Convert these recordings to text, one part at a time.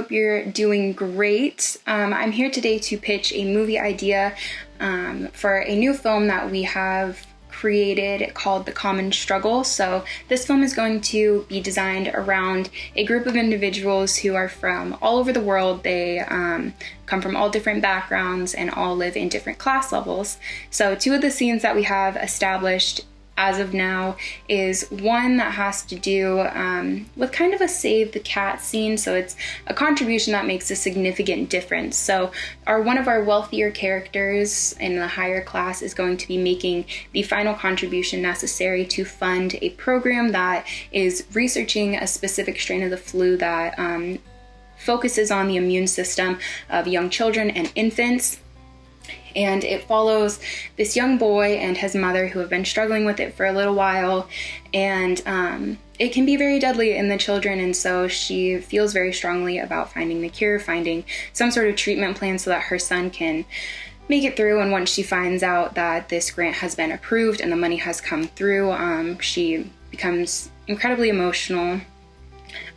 hope you're doing great. I'm here today to pitch a movie idea for a new film that we have created called The Common Struggle. So this film is going to be designed around a group of individuals who are from all over the world. They come from all different backgrounds and all live in different class levels. So two of the scenes that we have established as of now is one that has to do with kind of a save the cat scene. So it's a contribution that makes a significant difference. So one of our wealthier characters in the higher class is going to be making the final contribution necessary to fund a program that is researching a specific strain of the flu that focuses on the immune system of young children and infants. And it follows this young boy and his mother who have been struggling with it for a little while. And it can be very deadly in the children. And so she feels very strongly about finding the cure, finding some sort of treatment plan so that her son can make it through. And once she finds out that this grant has been approved and the money has come through, she becomes incredibly emotional.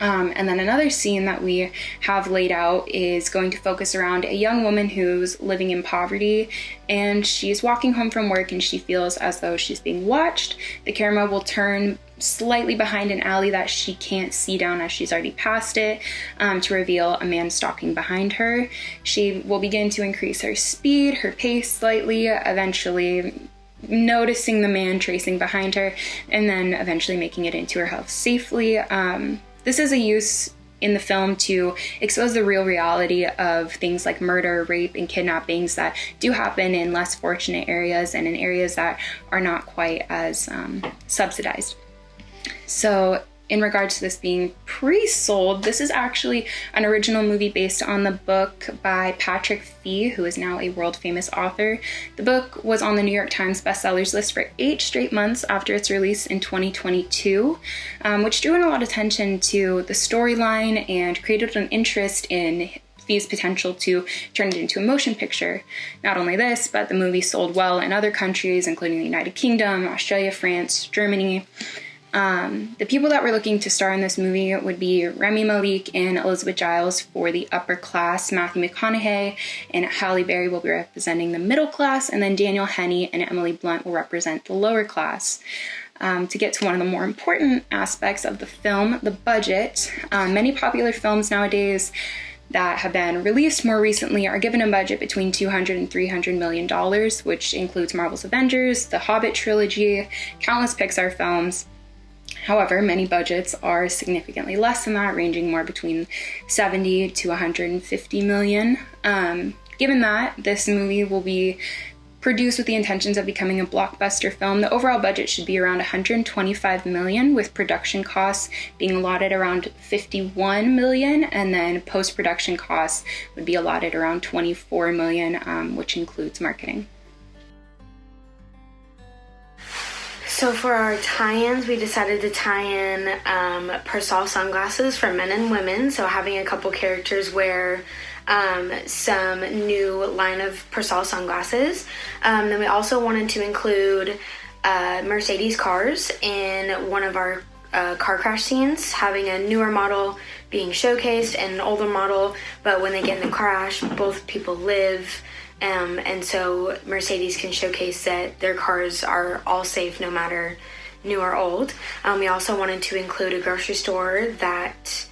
And then another scene that we have laid out is going to focus around a young woman who's living in poverty, and she's walking home from work and she feels as though she's being watched. The camera will turn slightly behind an alley that she can't see down as she's already passed it, to reveal a man stalking behind her. She will begin to increase her speed, her pace slightly, eventually noticing the man tracing behind her, and then eventually making it into her house safely. This is a use in the film to expose the real reality of things like murder, rape, and kidnappings that do happen in less fortunate areas and in areas that are not quite as subsidized. So in regards to this being pre-sold, this is actually an original movie based on the book by Patrick Fee, who is now a world-famous author. The book was on the New York Times bestsellers list for 8 straight months after its release in 2022, which drew in a lot of attention to the storyline and created an interest in Fee's potential to turn it into a motion picture. Not only this, but the movie sold well in other countries, including the United Kingdom, Australia, France, Germany. The people that were looking to star in this movie would be Rami Malek and Elizabeth Giles for the upper class, Matthew McConaughey and Halle Berry will be representing the middle class, and then Daniel Henney and Emily Blunt will represent the lower class. To get to one of the more important aspects of the film, the budget. Many popular films nowadays that have been released more recently are given a budget between $200 and $300 million, which includes Marvel's Avengers, the Hobbit trilogy, countless Pixar films. However, many budgets are significantly less than that, ranging more between 70 to 150 million. Given that this movie will be produced with the intentions of becoming a blockbuster film, the overall budget should be around 125 million, with production costs being allotted around 51 million, and then post-production costs would be allotted around 24 million, which includes marketing. So for our tie-ins, we decided to tie in Persol sunglasses for men and women. So having a couple characters wear some new line of Persol sunglasses. Then we also wanted to include Mercedes cars in one of our car crash scenes, having a newer model being showcased and an older model, but when they get in the crash, both people live. And so Mercedes can showcase that their cars are all safe no matter new or old. We also wanted to include a grocery store that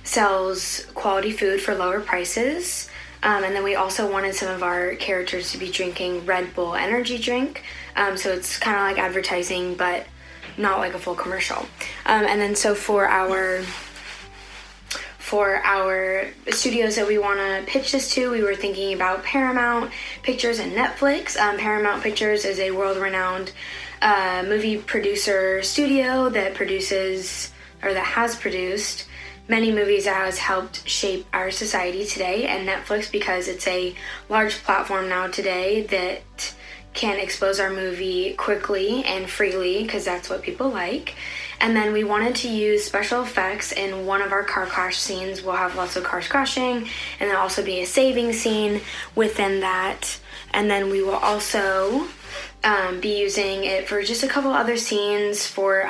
sells quality food for lower prices. And then we also wanted some of our characters to be drinking Red Bull energy drink. So it's kind of like advertising, but not like a full commercial. And then so for our studios that we want to pitch this to, we were thinking about Paramount Pictures and Netflix. Paramount Pictures is a world-renowned movie producer studio that produces, or that has produced, many movies that has helped shape our society today. And Netflix, because it's a large platform now today that can expose our movie quickly and freely, because that's what people like. And then we wanted to use special effects in one of our car crash scenes. We'll have lots of cars crashing, and there'll also be a saving scene within that. And then we will also be using it for just a couple other scenes for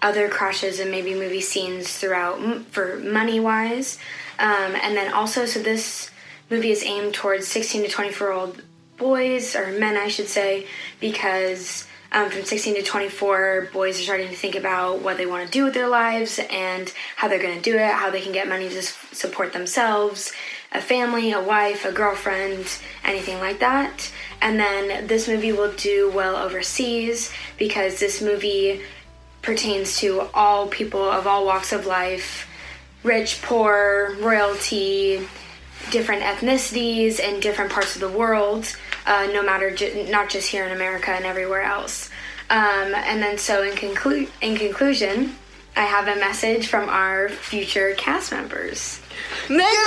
other crushes and maybe movie scenes throughout for money-wise. And then also, so this movie is aimed towards 16 to 24-year-old boys, or men, I should say, because from 16 to 24, boys are starting to think about what they want to do with their lives and how they're going to do it, how they can get money to support themselves, a family, a wife, a girlfriend, anything like that. And then this movie will do well overseas because this movie pertains to all people of all walks of life, rich, poor, royalty, different ethnicities in different parts of the world, no matter not just here in America and everywhere else. And then so in conclusion, I have a message from our future cast members. Make